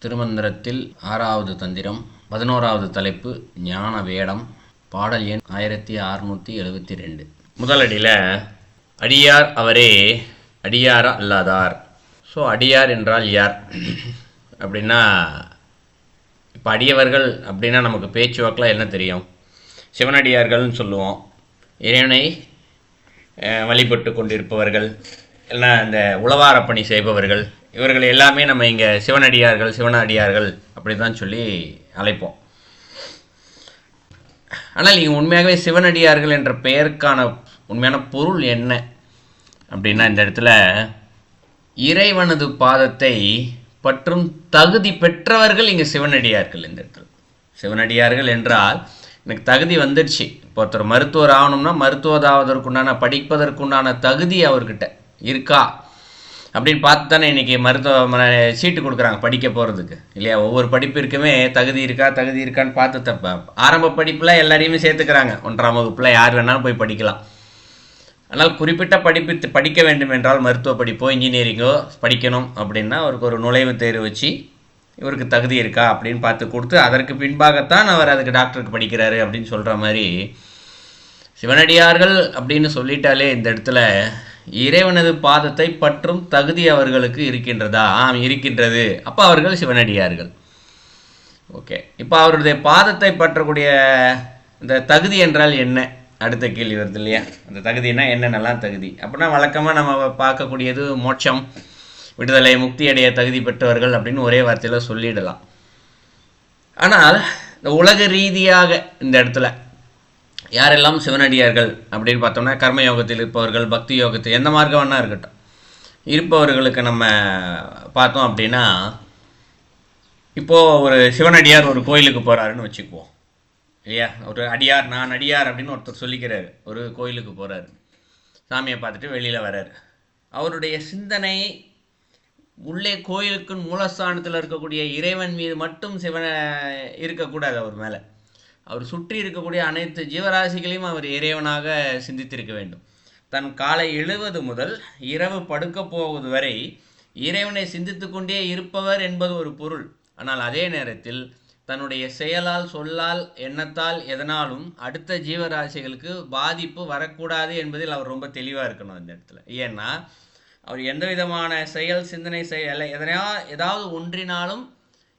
திருமந்திரத்தில் 6வது தந்திரம் 11வது தலைப்பு ஞான வேடம். பாடல் எண் 1672. முதலடியில் அடியார் அவரே அடியார அல்லாதார். ஸோ அடியார் என்றால் யார் அப்படின்னா, இப்போ அடியவர்கள் அப்படின்னா நமக்கு பேச்சு வாக்கில் என்ன தெரியும்? சிவனடியார்கள்னு சொல்லுவோம். இறைவனை வழிபட்டு கொண்டிருப்பவர்கள், இல்லைனா இந்த உளவார பணி செய்பவர்கள், இவர்கள் எல்லாமே நம்ம இங்கே சிவனடியார்கள் அப்படி தான் சொல்லி அழைப்போம். ஆனால் இங்கே உண்மையாகவே சிவனடியார்கள் என்ற பெயருக்கான உண்மையான பொருள் என்ன அப்படின்னா, இந்த இடத்துல இறைவனது பாதத்தை பற்றும் தகுதி பெற்றவர்கள் இங்கே சிவனடியார்கள். இந்த இடத்துல சிவனடியார்கள் என்றால் எனக்கு தகுதி வந்துடுச்சு. இப்போ ஒருத்தர் மருத்துவர் ஆகணும்னா மருத்துவதாவதற்குண்டான படிப்பதற்குண்டான தகுதி அவர்கிட்ட இருக்கா அப்படின்னு பார்த்து தானே இன்றைக்கி மருத்துவ சீட்டு கொடுக்குறாங்க படிக்க போகிறதுக்கு, இல்லையா? ஒவ்வொரு படிப்பிற்குமே தகுதி இருக்கான்னு பார்த்து ஆரம்ப படிப்பில் எல்லாரையுமே சேர்த்துக்கிறாங்க. 1ஆம் வகுப்பில் யார் வேணாலும் போய் படிக்கலாம். ஆனால் குறிப்பிட்ட படிக்க வேண்டும் என்றால் மருத்துவ படிப்போ இன்ஜினியரிங்கோ படிக்கணும் அப்படின்னா அவருக்கு ஒரு நுழைவுத் தேர்வு வச்சு இவருக்கு தகுதி இருக்கா அப்படின்னு பார்த்து கொடுத்து அதற்கு பின்பாகத்தான் அவர் அதுக்கு டாக்டருக்கு படிக்கிறாரு அப்படின்னு சொல்கிற மாதிரி, சிவனடியார்கள் அப்படின்னு சொல்லிட்டாலே இந்த இடத்துல இறைவனது பாதத்தை பற்றும் தகுதி அவர்களுக்கு இருக்கின்றதா? இருக்கின்றது. அப்போ அவர்கள் சிவனடியார்கள். ஓகே, இப்போ அவருடைய பாதத்தை பற்றக்கூடிய இந்த தகுதி என்றால் என்ன? அடுத்த கேள்வி வருது இல்லையா? அந்த தகுதினா என்னென்னலாம் தகுதி அப்படின்னா, வழக்கமாக நம்ம பார்க்கக்கூடியது மோட்சம், விடுதலை, முக்தி அடைய தகுதி பெற்றவர்கள் அப்படின்னு ஒரே வார்த்தையில் சொல்லிடலாம். ஆனால் இந்த உலக ரீதியாக இந்த இடத்துல யாரெல்லாம் சிவனடியார்கள் அப்படின்னு பார்த்தோம்னா, கர்மயோகத்தில் இருப்பவர்கள், பக்தி யோகத்தில் எந்த மார்க்கம் வேணா இருக்கட்டும் இருப்பவர்களுக்கு நம்ம பார்த்தோம் அப்படின்னா, இப்போது ஒரு சிவனடியார் ஒரு கோயிலுக்கு போகிறாருன்னு வச்சுக்குவோம், இல்லையா? ஒரு அடியார், நான் அடியார் அப்படின்னு ஒருத்தர் சொல்லிக்கிறாரு. ஒரு கோயிலுக்கு போகிறாரு, சாமியை பார்த்துட்டு வெளியில் வர்றாரு. அவருடைய சிந்தனை உள்ளே கோயிலுக்கு மூலஸ்தானத்தில் இருக்கக்கூடிய இறைவன் மீது மட்டும் இருக்கக்கூடாது. அவர் மேலே அவர் சுற்றி இருக்கக்கூடிய அனைத்து ஜீவராசிகளையும் அவர் இறைவனாக சிந்தித்திருக்க வேண்டும். தன் காலை எழுவது முதல் இரவு படுக்க போவது வரை இறைவனை சிந்தித்து கொண்டே இருப்பவர் என்பது ஒரு பொருள். ஆனால் அதே நேரத்தில் தன்னுடைய செயலால், சொல்லால், எண்ணத்தால் எதனாலும் அடுத்த ஜீவராசிகளுக்கு பாதிப்பு வரக்கூடாது என்பதில் அவர் ரொம்ப தெளிவாக இருக்கணும் இந்த இடத்துல. ஏன்னா அவர் எந்த விதமான செயல், சிந்தனை ஏதாவது ஒன்றினாலும்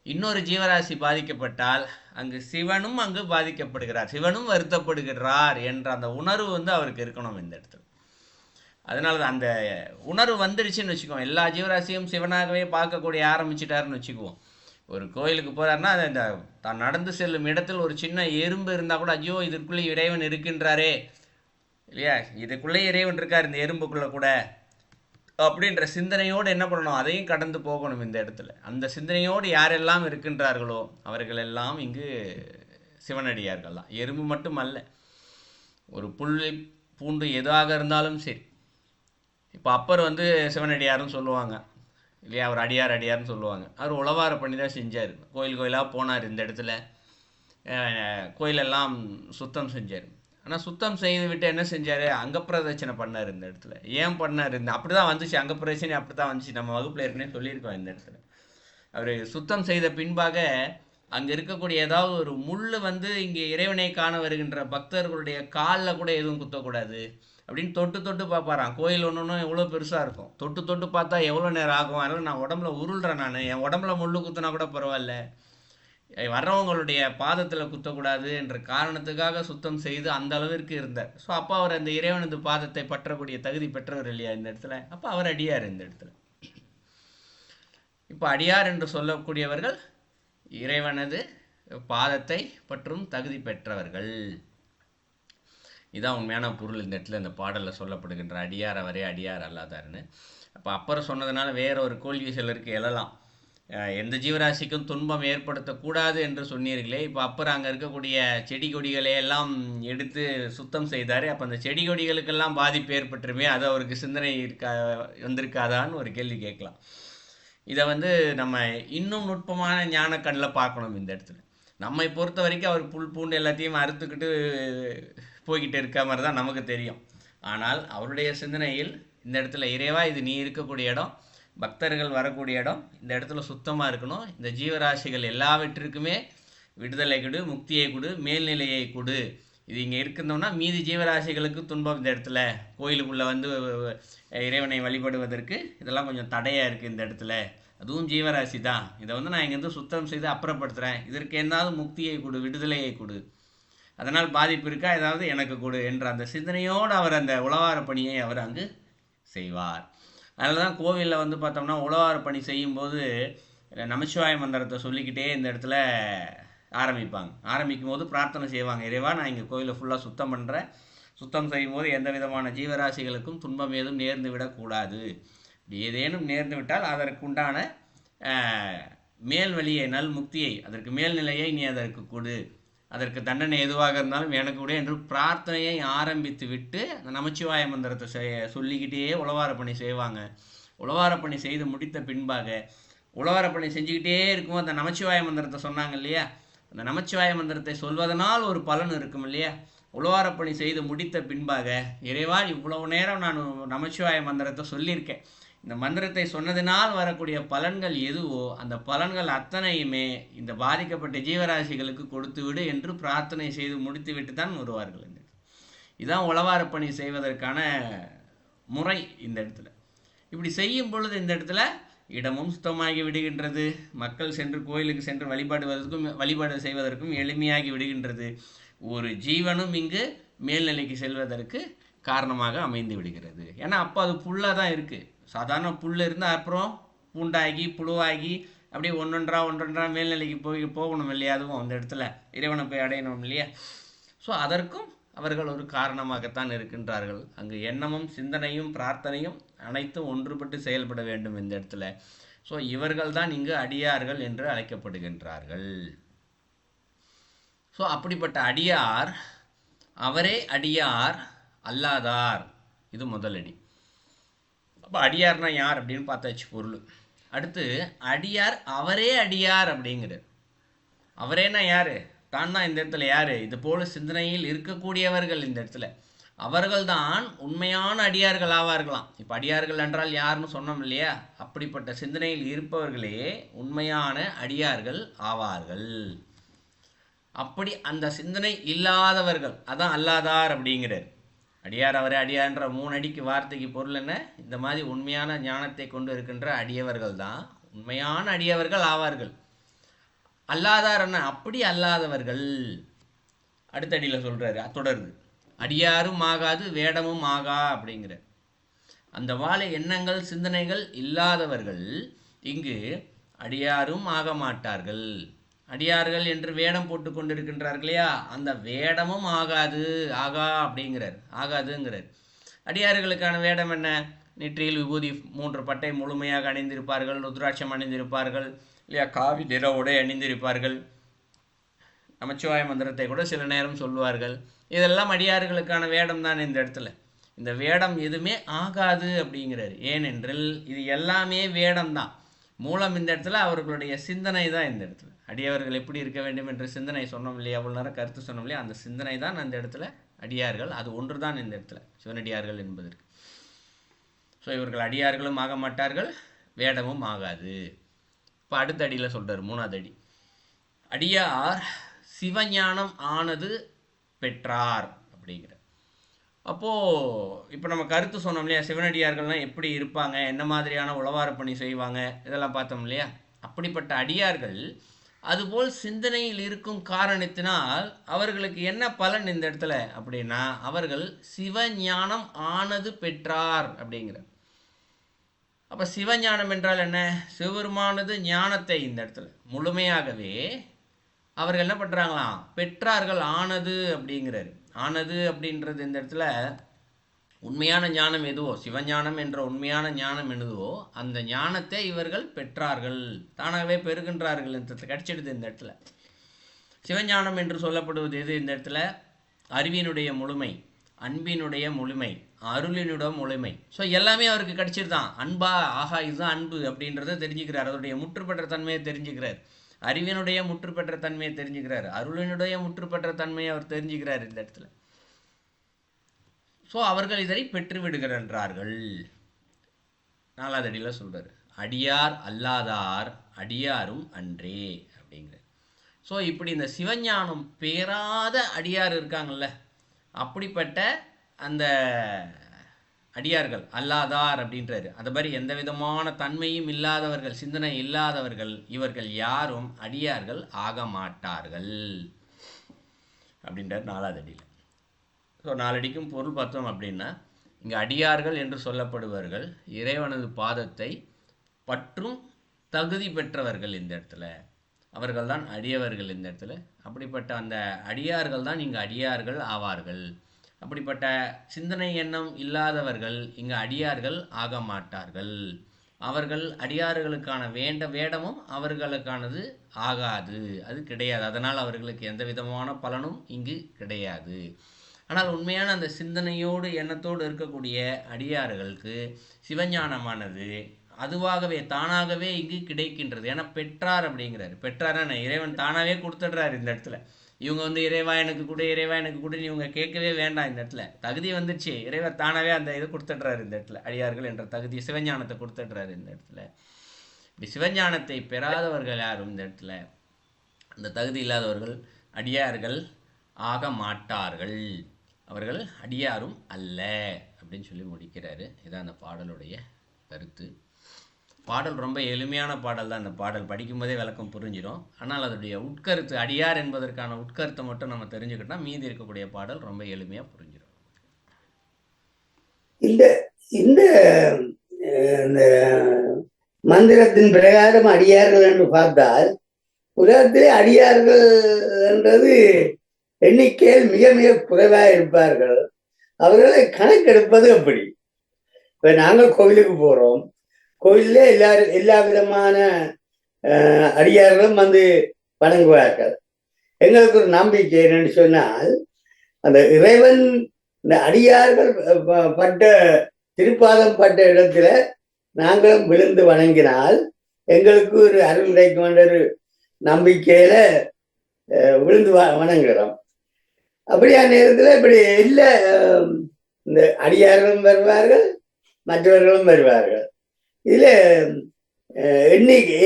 இன்னொரு ஜீவராசி பாதிக்கப்பட்டால் அங்கு சிவனும் அங்கு பாதிக்கப்படுகிறார், சிவனும் வருத்தப்படுகிறார் என்ற அந்த உணர்வு அவருக்கு இருக்கணும் இந்த இடத்துல. அதனால அந்த உணர்வு வந்துடுச்சுன்னு வச்சுக்குவோம், எல்லா ஜீவராசியும் சிவனாகவே பார்க்கக்கூடிய ஆரம்பிச்சிட்டாருன்னு வச்சுக்குவோம். ஒரு கோயிலுக்கு போகிறாருன்னா இந்த தான் நடந்து செல்லும் இடத்தில் ஒரு சின்ன எறும்பு இருந்தால் கூட, ஐயோ இதற்குள்ளே இறைவன் இருக்கின்றாரே, இல்லையா? இதுக்குள்ளே இறைவன் இருக்கார் இந்த எறும்புக்குள்ளே கூட அப்படின்ற சிந்தனையோடு என்ன பண்ணணும்? அதையும் கடந்து போகணும் இந்த இடத்துல. அந்த சிந்தனையோடு யாரெல்லாம் இருக்கின்றார்களோ அவர்கள் எல்லாம் இங்கு சிவனடியார்கள் தான். எறும்பு மட்டும் அல்ல, ஒரு புள்ளி பூண்டு எதாக இருந்தாலும் சரி. இப்போ அப்பர் சிவனடியார்னு சொல்லுவாங்க, இல்லையா? அவர் அடியார்னு சொல்லுவாங்க. அவர் உளவார பண்ணி தான் செஞ்சார். கோயிலாக போனார், இந்த இடத்துல கோயிலெல்லாம் சுத்தம் செஞ்சார். ஆனால் சுத்தம் செய்து விட்டு என்ன செஞ்சார்? அங்கப்பிரதட்சணை பண்ணார் இந்த இடத்துல. ஏன் பண்ணார்? அப்படி தான் வந்துச்சு, அங்கப்பிரதட்சணை அப்படி தான் வந்துச்சு. நம்ம வகுப்பில் ஏற்கனவே சொல்லியிருக்கோம். இந்த இடத்துல அவர் சுத்தம் செய்த பின்பாக அங்கே இருக்கக்கூடிய ஏதாவது ஒரு முள் இங்கே இறைவனை காண வருகின்ற பக்தர்களுடைய காலில் கூட எதுவும் குத்தக்கூடாது அப்படின்னு தொட்டு பார்ப்பாராம். கோயில் ஒன்றும் எவ்வளோ பெருசாக இருக்கும், தொட்டு பார்த்தா எவ்வளோ நேரம் ஆகும். அதனால் நான் உடம்புல உருள்றேன், நான் என் உடம்புல முள் குத்துனா கூட பரவாயில்ல, வர்றவங்களுடைய பாதத்தில் குத்தக்கூடாது என்ற காரணத்துக்காக சுத்தம் செய்து அந்த அளவிற்கு இருந்தார். ஸோ அப்போ அவர் அந்த இறைவனது பாதத்தை பற்றக்கூடிய தகுதி பெற்றவர் இல்லையா இந்த இடத்துல? அப்போ அவர் அடியார் இந்த இடத்துல. இப்போ அடியார் என்று சொல்லக்கூடியவர்கள் இறைவனது பாதத்தை பற்றும் தகுதி பெற்றவர்கள். இதுதான் உண்மையான பொருள் இந்த இடத்துல இந்த பாடலில் சொல்லப்படுகின்ற அடியார் அவரே அடியார் அல்லாதார்னு. அப்போ அப்புறம் சொன்னதுனால வேற ஒரு கேள்வி சிலருக்கு எழலாம், எந்த ஜீவராசிக்கும் துன்பம் ஏற்படுத்தக்கூடாது என்று சொன்னீர்களே, இப்போ அப்புறம் அங்கே இருக்கக்கூடிய செடி கொடிகளை எல்லாம் எடுத்து சுத்தம் செய்தார், அப்போ அந்த செடி கொடிகளுக்கெல்லாம் பாதிப்பு ஏற்பட்டுருமே, அது அவருக்கு சிந்தனை வந்திருக்காதான்னு ஒரு கேள்வி கேட்கலாம். இதை நம்ம இன்னும் நுட்பமான ஞான கண்ணில் பார்க்கணும் இந்த இடத்துல. நம்மை பொறுத்த வரைக்கும் அவர் புல் பூண்டு எல்லாத்தையும் அறுத்துக்கிட்டு போய்கிட்டு இருக்க மாதிரி தான் நமக்கு தெரியும். ஆனால் அவருடைய சிந்தனையில் இந்த இடத்துல இறைவா இது நீ இருக்கக்கூடிய இடம், பக்தர்கள் வரக்கூடிய இடம், இந்த இடத்துல சுத்தமாக இருக்கணும், இந்த ஜீவராசிகள் எல்லாவற்றிற்குமே விடுதலை கொடு, முக்தியை கொடு, மேல்நிலையை கொடு. இது இங்கே இருக்கின்றோம்னா மீதி ஜீவராசிகளுக்கு துன்பம். இந்த இடத்துல கோயிலுக்குள்ளே வந்து இறைவனை வழிபடுவதற்கு இதெல்லாம் கொஞ்சம் தடையாக இருக்குது இந்த இடத்துல. அதுவும் ஜீவராசி தான். இதை வந்து நான் இங்கேருந்து சுத்தம் செய்து அப்புறப்படுத்துகிறேன். இதற்கு என்னாவது முக்தியை கொடு, விடுதலையை கொடு, அதனால் பாதிப்பு இருக்கா, ஏதாவது எனக்கு கொடு என்ற அந்த சிந்தனையோடு அவர் அந்த உழவார பணியை அவர் அங்கு செய்வார். அதனால தான் கோவிலில் வந்து பார்த்தோம்னா உழவார பணி செய்யும்போது நமச்சிவாய மந்திரத்தை சொல்லிக்கிட்டே இந்த இடத்துல ஆரம்பிக்கும் போது பிரார்த்தனை செய்வாங்க, இறைவா நான் இங்கே கோயிலை ஃபுல்லாக சுத்தம் பண்ணுறேன், சுத்தம் செய்யும்போது எந்த விதமான ஜீவராசிகளுக்கும் துன்பம் ஏதும் நேர்ந்து விடக்கூடாது, ஏதேனும் நேர்ந்து விட்டால் அதற்குண்டான மேல் வழியை, நல் முக்தியை, அதற்கு மேல்நிலையை நீ அதற்கு கொடு, அதற்கு தண்டனை எதுவாக இருந்தாலும் எனக்கு கூட என்று பிரார்த்தனையை ஆரம்பித்து விட்டு அந்த நமச்சிவாய மந்திரத்தை சொல்லிக்கிட்டே உழவார பணி செய்வாங்க. உழவார பணி செய்து முடித்த பின்பாக உழவார பணி செஞ்சுக்கிட்டே இருக்கும்போது அந்த நமச்சிவாய மந்திரத்தை சொன்னாங்க இல்லையா, அந்த நமச்சிவாய மந்திரத்தை சொல்வதனால் ஒரு பலன் இருக்கும் இல்லையா. உழவார பணி செய்து முடித்த பின்பாக, இறைவா இவ்வளவு நேரம் நான் நமச்சிவாய மந்திரத்தை சொல்லியிருக்கேன், இந்த மந்திரத்தை சொன்னதினால் வரக்கூடிய பலன்கள் எதுவோ அந்த பலன்கள் அத்தனையுமே இந்த பாதிக்கப்பட்ட ஜீவராசிகளுக்கு கொடுத்து விடு என்று பிரார்த்தனை செய்து முடித்து விட்டு தான் வருவார்கள். இதுதான் உழவார பணி செய்வதற்கான முறை. இந்த இடத்துல இப்படி செய்யும் பொழுது இந்த இடத்துல இடமும் சுத்தமாகி விடுகின்றது, மக்கள் சென்று கோயிலுக்கு சென்று வழிபாடு செய்வதற்கும் எளிமையாகி விடுகின்றது, ஒரு ஜீவனும் இங்கு மேல்நிலைக்கு செல்வதற்கு காரணமாக அமைந்து விடுகிறது. ஏன்னா அப்போ அது புல்லாக தான் இருக்குது. சாதாரண புல் இருந்தால் அப்புறம் பூண்டாகி புழுவாகி அப்படியே ஒன்றொன்றா மேல்நிலைக்கு போகணும் இல்லையா, அதுவும் அந்த இடத்துல இறைவனை போய் அடையணும் இல்லையா. ஸோ அதற்கும் அவர்கள் ஒரு காரணமாகத்தான் இருக்கின்றார்கள். அங்கு எண்ணமும் சிந்தனையும் பிரார்த்தனையும் அனைத்தும் ஒன்றுபட்டு செயல்பட வேண்டும் இந்த இடத்துல. ஸோ இவர்கள் தான் இங்கு அடியார்கள் என்று அழைக்கப்படுகின்றார்கள். ஸோ அப்படிப்பட்ட அடியார், அவரே அடியார் அல்லாதார், இது முதலடி. அப்போ அடியார்னா யார் அப்படின்னு பார்த்தாச்சு பொருள். அடுத்து அடியார் அவரே அடியார் அப்படிங்கிறார். அவரேனா யார்? தான் தான் இந்த இடத்துல யார்? இது போல சிந்தனையில் இருக்கக்கூடியவர்கள் இந்த இடத்துல அவர்கள்தான் உண்மையான அடியார்கள் ஆவார்களாம். இப்போ அடியார்கள் என்றால் யாருன்னு சொன்னோம் இல்லையா, அப்படிப்பட்ட சிந்தனையில் இருப்பவர்களே உண்மையான அடியார்கள் ஆவார்கள். அப்படி அந்த சிந்தனை இல்லாதவர்கள் அதான் அல்லாதார் அப்படிங்கிறார். அடியார் அவரே அடியார்ன்ற 3 அடிக்கு வார்த்தைக்கு பொருள் என்ன? இந்த மாதிரி உண்மையான ஞானத்தை கொண்டு இருக்கின்ற அடியவர்கள் தான் உண்மையான அடியவர்கள் ஆவார்கள். அல்லாதார் என்ன? அப்படி அல்லாதவர்கள் அடுத்த அடியில் சொல்றாரு, தொடருது, அடியாரும் ஆகாது வேடமும் ஆகா அப்படிங்கிற அந்த வாழை எண்ணங்கள் சிந்தனைகள் இல்லாதவர்கள் இங்கு அடியாரும் ஆக மாட்டார்கள். அடியார்கள் என்று வேடம் போட்டு கொண்டிருக்கின்றார்கள் இல்லையா, அந்த வேடமும் ஆகா அப்படிங்கிறார், ஆகாதுங்கிறார். அடியார்களுக்கான வேடம் என்ன? நெற்றியில் விபூதி 3 பட்டை முழுமையாக அணிந்திருப்பார்கள், ருத்ராட்சம் அணிந்திருப்பார்கள் இல்லையா, காவி நிற உடை அணிந்திருப்பார்கள், நமச்சிவாய மந்திரத்தை கூட சில நேரம் சொல்லுவார்கள். இதெல்லாம் அடியார்களுக்கான வேடம் தான். இந்த இடத்துல இந்த வேடம் எதுவுமே ஆகாது அப்படிங்கிறார். ஏனென்றால் இது எல்லாமே வேடம் தான். மூலம் இந்த இடத்துல அவர்களுடைய சிந்தனை தான். இந்த இடத்துல அடியவர்கள் எப்படி இருக்க வேண்டும் என்ற சிந்தனை சொன்னோம் இல்லையா, அவ்வளோ நேரம் கருத்து சொன்னோம் இல்லையா, அந்த சிந்தனை தான் அந்த இடத்துல அடியார்கள். அது ஒன்று தான் இந்த இடத்துல சிவனடியார்கள் என்பதற்கு. ஸோ இவர்கள் அடியார்களும் ஆக மாட்டார்கள், வேடமும் ஆகாது. இப்போ அடுத்த அடியில் சொல்கிறார், 3வது அடி, அடியார் சிவஞானம் ஆனது பெற்றார் அப்படிங்கிற. அப்போது இப்போ நம்ம கருத்து சொன்னோம் இல்லையா, சிவனடியார்கள்லாம் எப்படி இருப்பாங்க, என்ன மாதிரியான உழவார பணி செய்வாங்க, இதெல்லாம் பார்த்தோம் இல்லையா. அப்படிப்பட்ட அடியார்கள் அதுபோல் சிந்தனையில் இருக்கும் காரணத்தினால் அவர்களுக்கு என்ன பலன் இந்த இடத்துல அப்படின்னா, அவர்கள் சிவஞானம் ஆனது பெற்றார் அப்படிங்கிற. அப்போ சிவஞானம் என்றால் என்ன? சிவபெருமானது ஞானத்தை இந்த இடத்துல முழுமையாகவே அவர்கள் என்ன பண்ணுறாங்களாம், பெற்றார்கள். ஆனது அப்படிங்கிறாரு. ஆனது அப்படின்றது இந்த இடத்துல உண்மையான ஞானம் எதுவோ, சிவஞானம் என்ற உண்மையான ஞானம் எதுவோ அந்த ஞானத்தை இவர்கள் பெற்றார்கள், தானாகவே பெறுகின்றார்கள். இந்த கிடைச்சிடுது. இந்த இடத்துல சிவஞானம் என்று சொல்லப்படுவது எது? இந்த இடத்துல அறிவினுடைய முழுமை, அன்பினுடைய முழுமை, அருளினுடைய முழுமை. ஸோ எல்லாமே அவருக்கு கிடைச்சிருதான். அன்பா, ஆஹா இதுதான் அன்பு அப்படின்றத தெரிஞ்சுக்கிறார், அதனுடைய முற்று பெற்ற தன்மையை தெரிஞ்சுக்கிறார், அறிவினுடைய முற்று பெற்ற தன்மையை தெரிஞ்சுக்கிறார், அருளினுடைய முற்று பெற்ற தன்மையை அவர் தெரிஞ்சுக்கிறார் இந்த இடத்துல. ஸோ அவர்கள் இதை பெற்று விடுகிறார்கள். 4வது அடியில் சொல்றாரு. அடியார் அல்லாதார் அடியாரும் அன்றே அப்படிங்கிற. ஸோ இப்படி இந்த சிவஞானம் பேராத அடியார் இருக்காங்கள்ல, அப்படிப்பட்ட அந்த அடியார்கள் அல்லாதார் அப்படின்றாரு. அது மாதிரி எந்த விதமான தன்மையும் இல்லாதவர்கள், சிந்தனை இல்லாதவர்கள், இவர்கள் யாரும் அடியார்கள் ஆக மாட்டார்கள் அப்படின்றார் 4வது அடியில். ஸோ 4 அடிக்கும் பொருள் பார்த்தோம் அப்படின்னா, இங்கே அடியார்கள் என்று சொல்லப்படுபவர்கள் இறைவனது பாதத்தை பற்றும் தகுதி பெற்றவர்கள். இந்த இடத்துல அவர்கள் தான் அடியவர்கள். இந்த இடத்துல அப்படிப்பட்ட அந்த அடியார்கள் தான் இங்கு அடியார்கள் ஆவார்கள். அப்படிப்பட்ட சிந்தனை எண்ணம் இல்லாதவர்கள் இங்கு அடியார்கள் ஆக மாட்டார்கள். அவர்கள் அடியார்களுக்கான வேடமும் அவர்களுக்கானது ஆகாது, அது கிடையாது. அதனால் அவர்களுக்கு எந்த விதமான பலனும் இங்கு கிடையாது. ஆனால் உண்மையான அந்த சிந்தனையோடு எண்ணத்தோடு இருக்கக்கூடிய அடியார்களுக்கு சிவஞானமானது அதுவாகவே தானாகவே இங்கு கிடைக்கின்றது. ஏன்னா பெற்றார் அப்படிங்கிறாரு. பெற்றாரான இறைவன் தானாகவே கொடுத்துடுறாரு. இந்த இடத்துல இவங்க இறைவா எனக்கு கொடு, இறைவா எனக்கு கொடுன்னு இவங்க கேட்கவே வேண்டாம். இந்த இடத்துல தகுதி வந்துச்சு, இறைவன் தானாகவே அந்த இது கொடுத்துடுறாரு. இந்த இடத்துல அடியார்கள் என்ற தகுதி சிவஞானத்தை கொடுத்துடுறாரு. இந்த இடத்துல இப்படி சிவஞானத்தை பெறாதவர்கள் யாரும் இந்த இடத்துல அந்த தகுதி இல்லாதவர்கள் அடியார்கள் ஆக மாட்டார்கள், அவர்கள் அடியாரும் அல்ல அப்படின்னு சொல்லி முடிக்கிறாரு. இதான் அந்த பாடலுடைய கருத்து. பாடல் ரொம்ப எளிமையான பாடல் தான். அந்த பாடல் படிக்கும்போதே விளக்கம் புரிஞ்சிடும். ஆனால் அதனுடைய உட்கருத்து, அடியார் என்பதற்கான உட்கருத்தை மட்டும் நம்ம தெரிஞ்சுக்கிட்டோம், மீதி இருக்கக்கூடிய பாடல் ரொம்ப எளிமையாக புரிஞ்சிடும். இந்த இந்த மந்திரத்தின் பிரகாரம் அடியார்கள் என்று பார்த்தால் உலகத்திலே அடியார்கள் என்றது எண்ணிக்கையில் மிக மிக குறைவாக இருப்பார்கள். அவர்களை கணக்கெடுப்பது எப்படி? இப்ப நாங்கள் கோவிலுக்கு போறோம், கோயிலே எல்லா விதமான அடியார்களும் வணங்குவார்கள். எங்களுக்கு ஒரு நம்பிக்கை என்னன்னு சொன்னால், அந்த இறைவன் இந்த அடியார்கள் பட்ட திருப்பாதம் பட்ட இடத்துல நாங்களும் விழுந்து வணங்கினால் எங்களுக்கு ஒரு அருள் கிடைக்கும் என்ற ஒரு நம்பிக்கையில விழுந்து வணங்குறோம். அப்படியான நேரத்தில் இப்படி இல்லை, இந்த அடியார்களும் வருவார்கள், மற்றவர்களும் வருவார்கள். இதுல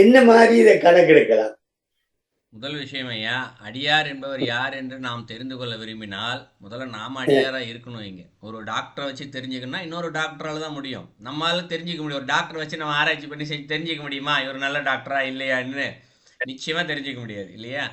என்ன மாதிரி இதை கணக்கெடுக்கலாம்? முதல் விஷயம் ஐயா, அடியார் என்பவர் யார் என்று நாம் தெரிந்து கொள்ள விரும்பினால் முதல்ல நாம அடியாரா இருக்கணும். இங்க ஒரு டாக்டரை வச்சு தெரிஞ்சுக்கணும்னா இன்னொரு டாக்டரால தான் முடியும். நம்மளால தெரிஞ்சுக்க முடியும். ஒரு டாக்டரை வச்சு நம்ம ஆராய்ச்சி பண்ணி தெரிஞ்சுக்க முடியுமா இவர் நல்ல டாக்டரா இல்லையான்னு? நிச்சயமா தெரிஞ்சுக்க முடியாது இல்லையா?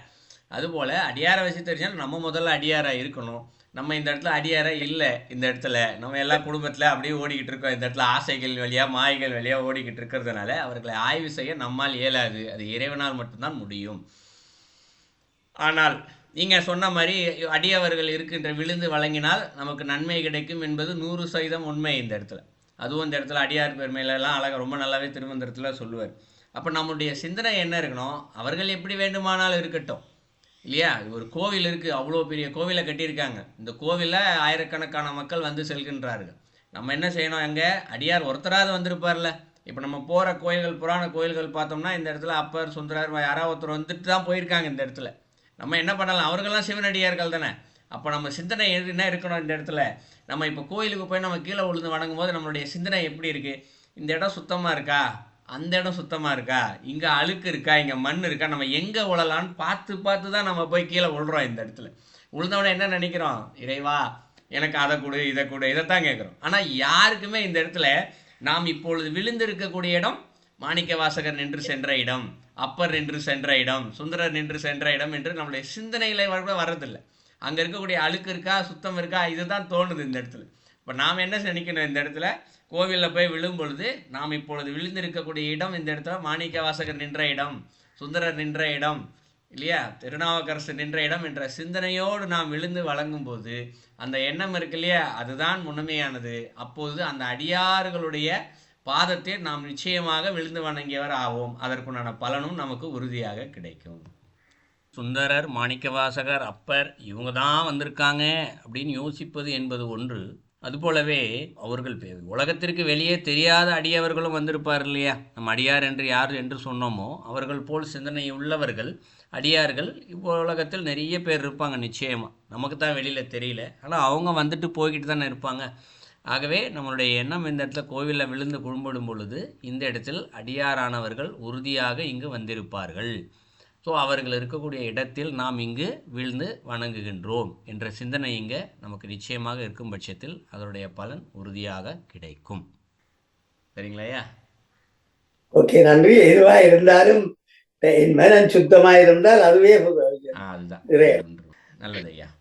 அதுபோல அடியாரை வச்சு தெரிஞ்சாலும் நம்ம முதல்ல அடியாரா இருக்கணும். நம்ம இந்த இடத்துல அடியாரா இல்லை. இந்த இடத்துல நம்ம எல்லா குடும்பத்தில் அப்படியே ஓடிக்கிட்டு இருக்கோம். இந்த இடத்துல ஆசைகள் வழியா மாய்கள் வழியா ஓடிக்கிட்டு இருக்கிறதுனால அவர்களை ஆய்வு செய்ய நம்மால் இயலாது. அது இறைவனால் மட்டும்தான் முடியும். ஆனால் நீங்கள் சொன்ன மாதிரி அடியவர்கள் இருக்கின்ற விழுந்து வழங்கினால் நமக்கு நன்மை கிடைக்கும் என்பது 100% உண்மை. இந்த இடத்துல அதுவும் இந்த இடத்துல அடியார் பெருமையிலலாம் அழகாக ரொம்ப நல்லாவே திருமந்திரத்தில் சொல்லுவார். அப்போ நம்முடைய சிந்தனை என்ன இருக்கணும்? அவர்கள் எப்படி வேண்டுமானாலும் இருக்கட்டும் இல்லையா? ஒரு கோவில் இருக்குது, அவ்வளோ பெரிய கோவிலை கட்டியிருக்காங்க. இந்த கோவிலில் ஆயிரக்கணக்கான மக்கள் வந்து செல்கின்றார்கள். நம்ம என்ன செய்யணும்? எங்கே அடியார் ஒருத்தராவது வந்திருப்பார்ல. இப்போ நம்ம போகிற கோயில்கள், புராண கோயில்கள் பார்த்தோம்னா இந்த இடத்துல அப்பர் சுந்தரர் யாராவது ஒருத்தர் வந்துட்டு தான் போயிருக்காங்க. இந்த இடத்துல நம்ம என்ன பண்ணலாம்? அவர்கள்லாம் சிவனடியார்கள் தானே. அப்போ நம்ம சிந்தனை என்ன இருக்கணும்? இந்த இடத்துல நம்ம இப்போ கோயிலுக்கு போய் நம்ம கீழே விழுந்து வணங்கும் போது நம்மளுடைய சிந்தனை எப்படி இருக்குது? இந்த இடம் சுத்தமாக இருக்கா, அந்த இடம் சுத்தமாக இருக்கா, இங்கே அழுக்கு இருக்கா, இங்கே மண் இருக்கா, நம்ம எங்கே உழலான்னு பார்த்து தான் நம்ம போய் கீழே விழுறோம். இந்த இடத்துல விழுந்தவொடனே என்ன நினைக்கிறோம்? இறைவா எனக்கு அதை கொடு, இதை கொடு, இதைத்தான் கேட்குறோம். ஆனால் யாருக்குமே இந்த இடத்துல நாம் இப்பொழுது விழுந்து இருக்கக்கூடிய இடம் மாணிக்க வாசகர் நின்று சென்ற இடம், அப்பர் நின்று சென்ற இடம், சுந்தரர் நின்று சென்ற இடம் என்று நம்மளுடைய சிந்தனைகளை கூட வர்றதில்லை. அங்கே இருக்கக்கூடிய அழுக்கு இருக்கா, சுத்தம் இருக்கா, இதுதான் தோணுது இந்த இடத்துல. இப்போ நாம் என்ன நினைக்கணும்? இந்த இடத்துல கோவிலில் போய் விழும் பொழுது நாம் இப்பொழுது விழுந்திருக்கக்கூடிய இடம் இந்த இடத்துல மாணிக்க வாசகர் நின்ற இடம், சுந்தரர் நின்ற இடம் இல்லையா, திருநாவுக்கரசர் நின்ற இடம் என்ற சிந்தனையோடு நாம் விழுந்து வழங்கும் போது அந்த எண்ணம் இருக்கு இல்லையா, அதுதான் முழுமையானது. அப்போது அந்த அடியார்களுடைய பாதத்தை நாம் நிச்சயமாக விழுந்து வணங்கியவர் ஆவோம். அதற்குண்டான பலனும் நமக்கு உறுதியாக கிடைக்கும். சுந்தரர், மாணிக்கவாசகர், அப்பர் இவங்க தான் வந்திருக்காங்க அப்படின்னு யோசிப்பது என்பது ஒன்று. அதுபோலவே அவர்கள் உலகத்திற்கு வெளியே தெரியாத அடியவர்களும் வந்திருப்பார் இல்லையா? நம்ம அடியார் என்று யார் என்று சொன்னோமோ அவர்கள் போல் சிந்தனை உள்ளவர்கள் அடியார்கள் இப்போ உலகத்தில் நிறைய பேர் இருப்பாங்க நிச்சயமாக. நமக்கு தான் வெளியில் தெரியல, ஆனால் அவங்க வந்துட்டு போய்கிட்டு தானே இருப்பாங்க. ஆகவே நம்மளுடைய எண்ணம் இந்த இடத்துல கோவிலில் விழுந்து கும்பிடும் பொழுது இந்த இடத்தில் அடியாரானவர்கள் உறுதியாக இங்கு வந்திருப்பார்கள். ஸோ அவர்கள் இருக்கக்கூடிய இடத்தில் நாம் இங்கு விழுந்து வணங்குகின்றோம் என்ற சிந்தனை இங்கே நமக்கு நிச்சயமாக இருக்கும் பட்சத்தில் அதனுடைய பலன் உறுதியாக கிடைக்கும். சரிங்களா ஐயா? ஓகே, நன்றி. எதுவா இருந்தாலும் என் மனம் சுத்தமா இருந்தால் அதுவே அதுதான் நிறைய. நல்லது ஐயா.